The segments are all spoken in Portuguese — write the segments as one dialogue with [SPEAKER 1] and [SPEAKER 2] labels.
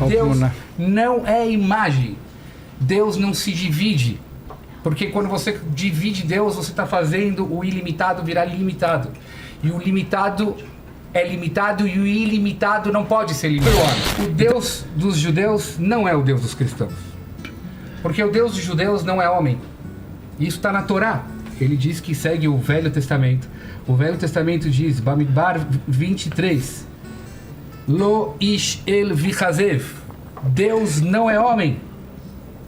[SPEAKER 1] Deus não é imagem. Deus não se divide. Porque quando você divide Deus, você está fazendo o ilimitado virar limitado. E o limitado é limitado e o ilimitado não pode ser limitado. O Deus dos judeus não é o Deus dos cristãos. Porque o Deus dos judeus não é homem. Isso está na Torá. Ele diz que segue o Velho Testamento. O Velho Testamento diz, Bamidbar 23, Lo ish el vichazev. Deus não é homem,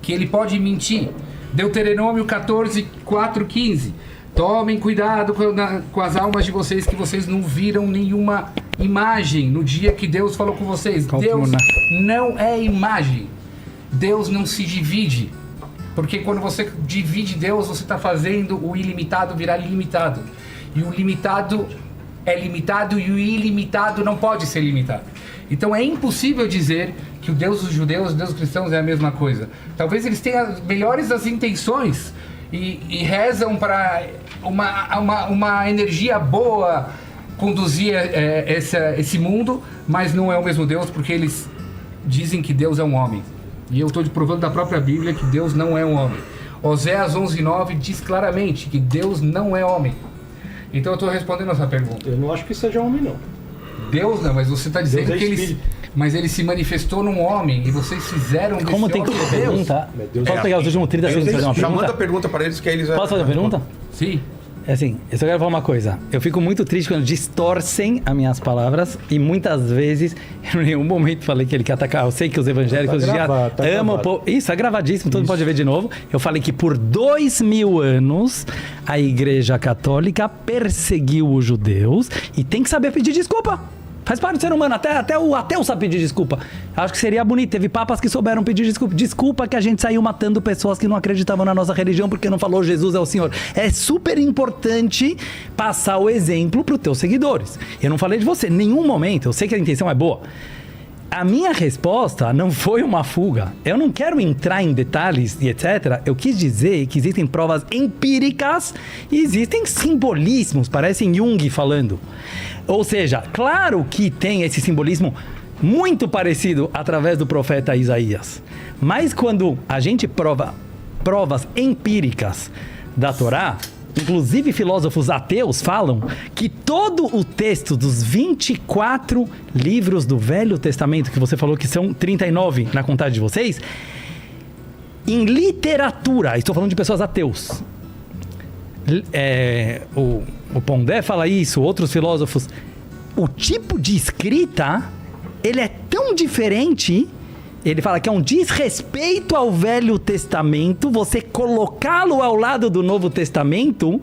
[SPEAKER 1] que ele pode mentir. Deuteronômio 14, 4, 15. Tomem cuidado com as almas de vocês, que vocês não viram nenhuma imagem no dia que Deus falou com vocês. Deus não é imagem. Deus não se divide. Porque quando você divide Deus, você está fazendo o ilimitado virar limitado. E o limitado é limitado e o ilimitado não pode ser limitado. Então é impossível dizer que o Deus dos judeus e o Deus dos cristãos é a mesma coisa. Talvez eles tenham as melhores das intenções e rezam para uma energia boa conduzir esse mundo, mas não é o mesmo Deus, porque eles dizem que Deus é um homem. E eu estou provando da própria Bíblia que Deus não é um homem. Oséias 11:9 diz claramente que Deus não é homem. Então eu estou respondendo essa pergunta.
[SPEAKER 2] Eu não acho que seja homem, não.
[SPEAKER 1] Deus não, mas você está dizendo que ele se manifestou num homem e vocês fizeram desse
[SPEAKER 3] Como tem que
[SPEAKER 1] homem
[SPEAKER 3] perguntar? Posso pegar os últimos 30 segundos e fazer uma
[SPEAKER 4] Já
[SPEAKER 3] pergunta?
[SPEAKER 4] manda a pergunta para eles que eles...
[SPEAKER 3] Posso fazer uma pergunta?
[SPEAKER 1] Sim.
[SPEAKER 3] É assim, eu só quero falar uma coisa. Eu fico muito triste quando distorcem as minhas palavras e muitas vezes, em nenhum momento falei que ele quer atacar. Eu sei que os evangélicos já amam o povo. Isso, é gravadíssimo, todo mundo pode ver de novo. Eu falei que por 2000 anos a Igreja Católica perseguiu os judeus e tem que saber pedir desculpa. Faz parte do ser humano, até o ateu sabe pedir desculpa. Acho que seria bonito. Teve papas que souberam pedir desculpa. Desculpa que a gente saiu matando pessoas que não acreditavam na nossa religião porque não falou Jesus é o Senhor. É super importante passar o exemplo para os teus seguidores. Eu não falei de você em nenhum momento. Eu sei que a intenção é boa. A minha resposta não foi uma fuga. Eu não quero entrar em detalhes e etc. Eu quis dizer que existem provas empíricas e existem simbolismos. Parecem Jung falando. Ou seja, claro que tem esse simbolismo muito parecido através do profeta Isaías. Mas quando a gente provas empíricas da Torá, inclusive filósofos ateus falam que todo o texto dos 24 livros do Velho Testamento, que você falou que são 39 na contagem de vocês, em literatura, estou falando de pessoas ateus, o Pondé fala isso, outros filósofos, o tipo de escrita, ele é tão diferente, ele fala que é um desrespeito ao Velho Testamento, você colocá-lo ao lado do Novo Testamento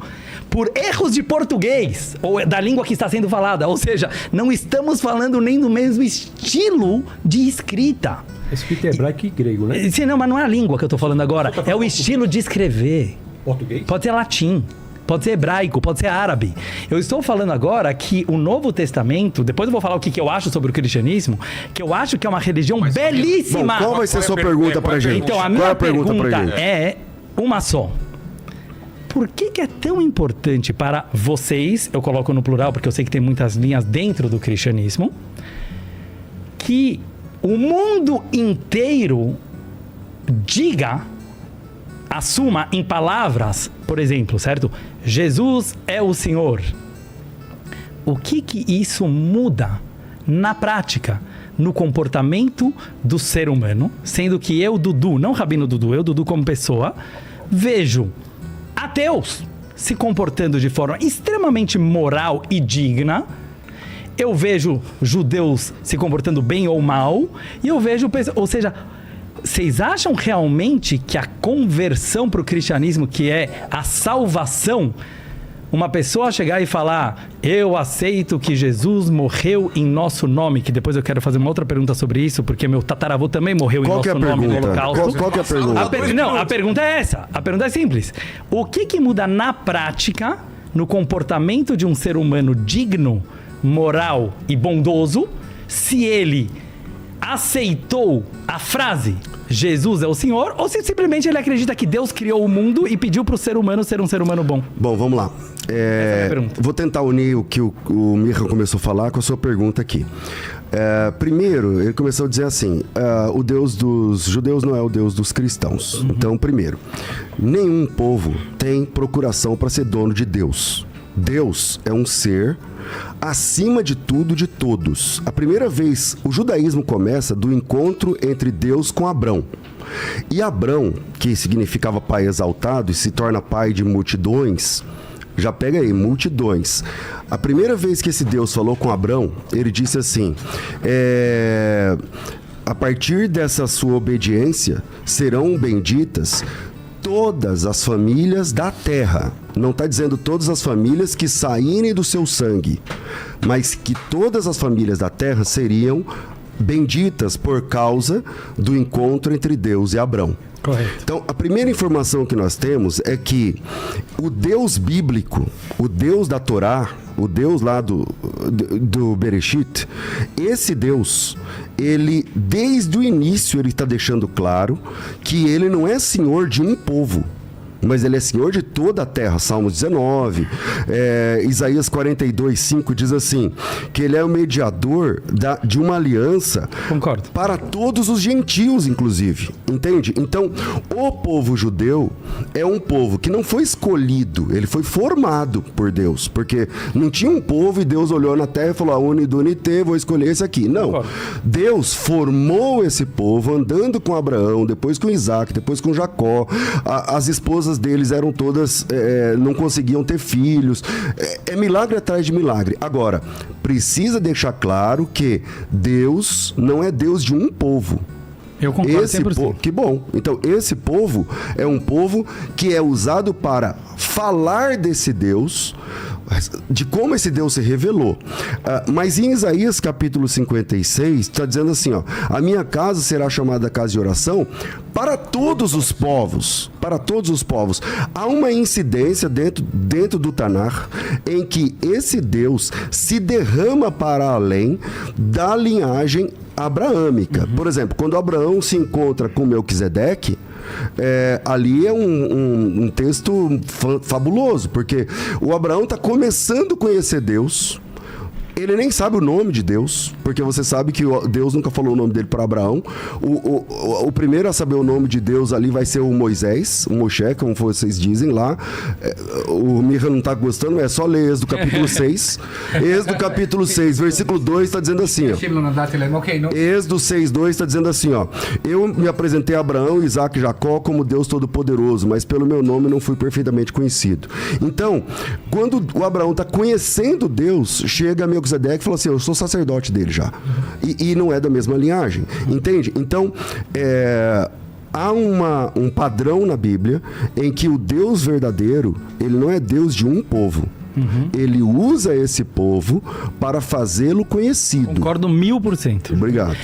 [SPEAKER 3] por erros de português, ou da língua que está sendo falada, ou seja, não estamos falando nem do mesmo estilo de escrita.
[SPEAKER 2] Escrita hebraico e grego, né?
[SPEAKER 3] Sim, não, mas não é a língua que eu estou falando agora, é o estilo de escrever.
[SPEAKER 2] Português?
[SPEAKER 3] Pode ser latim, pode ser hebraico, pode ser árabe. Eu estou falando agora que o Novo Testamento, depois eu vou falar o que eu acho sobre o cristianismo, que eu acho que é uma religião belíssima.
[SPEAKER 5] Bom, qual vai ser a sua pergunta pra gente?
[SPEAKER 3] Então, a minha pergunta é uma só. Por que é tão importante para vocês, eu coloco no plural porque eu sei que tem muitas linhas dentro do cristianismo, que o mundo inteiro assuma em palavras, por exemplo, certo? Jesus é o Senhor. O que isso muda na prática, no comportamento do ser humano, sendo que eu, Dudu, não Rabino Dudu, eu, Dudu como pessoa, vejo ateus se comportando de forma extremamente moral e digna, eu vejo judeus se comportando bem ou mal, e eu vejo, ou seja, vocês acham realmente que a conversão para o cristianismo, que é a salvação, uma pessoa chegar e falar, eu aceito que Jesus morreu em nosso nome, que depois eu quero fazer uma outra pergunta sobre isso, porque meu tataravô também morreu em nosso nome no Holocausto.
[SPEAKER 5] Qual que é a pergunta?
[SPEAKER 3] Não, a pergunta é essa. A pergunta é simples. O que muda na prática, no comportamento de um ser humano digno, moral e bondoso, se ele aceitou a frase Jesus é o Senhor, ou se simplesmente ele acredita que Deus criou o mundo e pediu para o ser humano ser um ser humano bom?
[SPEAKER 5] Bom, vamos lá.
[SPEAKER 3] é a minha pergunta.
[SPEAKER 5] Vou tentar unir o que o Micha começou a falar com a sua pergunta aqui. Primeiro, ele começou a dizer assim, o Deus dos judeus não é o Deus dos cristãos. Então, primeiro, nenhum povo tem procuração para ser dono de Deus. Deus é um ser acima de tudo, de todos. A primeira vez, o judaísmo começa do encontro entre Deus com Abrão. E Abrão, que significava pai exaltado e se torna pai de multidões, já pega aí, multidões. A primeira vez que esse Deus falou com Abrão, ele disse assim, a partir dessa sua obediência, serão benditas todas as famílias da terra. Não está dizendo todas as famílias que saírem do seu sangue, mas que todas as famílias da terra seriam benditas por causa do encontro entre Deus e Abrão.
[SPEAKER 3] Correto.
[SPEAKER 5] Então, a primeira informação que nós temos é que o Deus bíblico, o Deus da Torá, o Deus lá do Bereshit, esse Deus, ele, desde o início, ele está deixando claro que ele não é senhor de um povo, mas ele é senhor de toda a terra. Salmos 19, Isaías 42:5 diz assim, que ele é o mediador de uma aliança.
[SPEAKER 3] Concordo.
[SPEAKER 5] Para todos os gentios, inclusive, entende? Então, o povo judeu é um povo que não foi escolhido, ele foi formado por Deus, porque não tinha um povo e Deus olhou na terra e falou, unidunité, vou escolher esse aqui. Não,
[SPEAKER 3] Concordo.
[SPEAKER 5] Deus formou esse povo andando com Abraão, depois com Isaac, depois com Jacó. As esposas deles eram todas, não conseguiam ter filhos. É milagre atrás de milagre. Agora, precisa deixar claro que Deus não é Deus de um povo.
[SPEAKER 3] Eu concordo 100%.
[SPEAKER 5] Que bom. Então, esse povo é um povo que é usado para falar desse Deus, de como esse Deus se revelou. Mas em Isaías capítulo 56, está dizendo assim, ó, a minha casa será chamada casa de oração para todos os povos. Para todos os povos. Há uma incidência dentro do Tanar em que esse Deus se derrama para além da linhagem abraâmica. Por exemplo, quando Abraão se encontra com Melquisedeque, ali é um texto fabuloso, porque o Abraão está começando a conhecer Deus. Ele nem sabe o nome de Deus, porque você sabe que Deus nunca falou o nome dele para Abraão. O primeiro a saber o nome de Deus ali vai ser o Moisés, o Moshe, como vocês dizem lá. O Micha não está gostando, é só ler Êxodo capítulo 6. Êxodo capítulo 6, versículo 2 está dizendo assim, ó. Êxodo 6:2 está dizendo assim, ó. Eu me apresentei a Abraão, Isaac e Jacó como Deus Todo-Poderoso, mas pelo meu nome não fui perfeitamente conhecido. Então, quando o Abraão está conhecendo Deus, chega a Melquisedeque e fala assim, eu sou sacerdote dele já. E não é da mesma linhagem, entende? Então, há um padrão na Bíblia em que o Deus verdadeiro, ele não é Deus de um povo. Ele usa esse povo para fazê-lo conhecido.
[SPEAKER 3] Concordo 1000%.
[SPEAKER 5] Obrigado.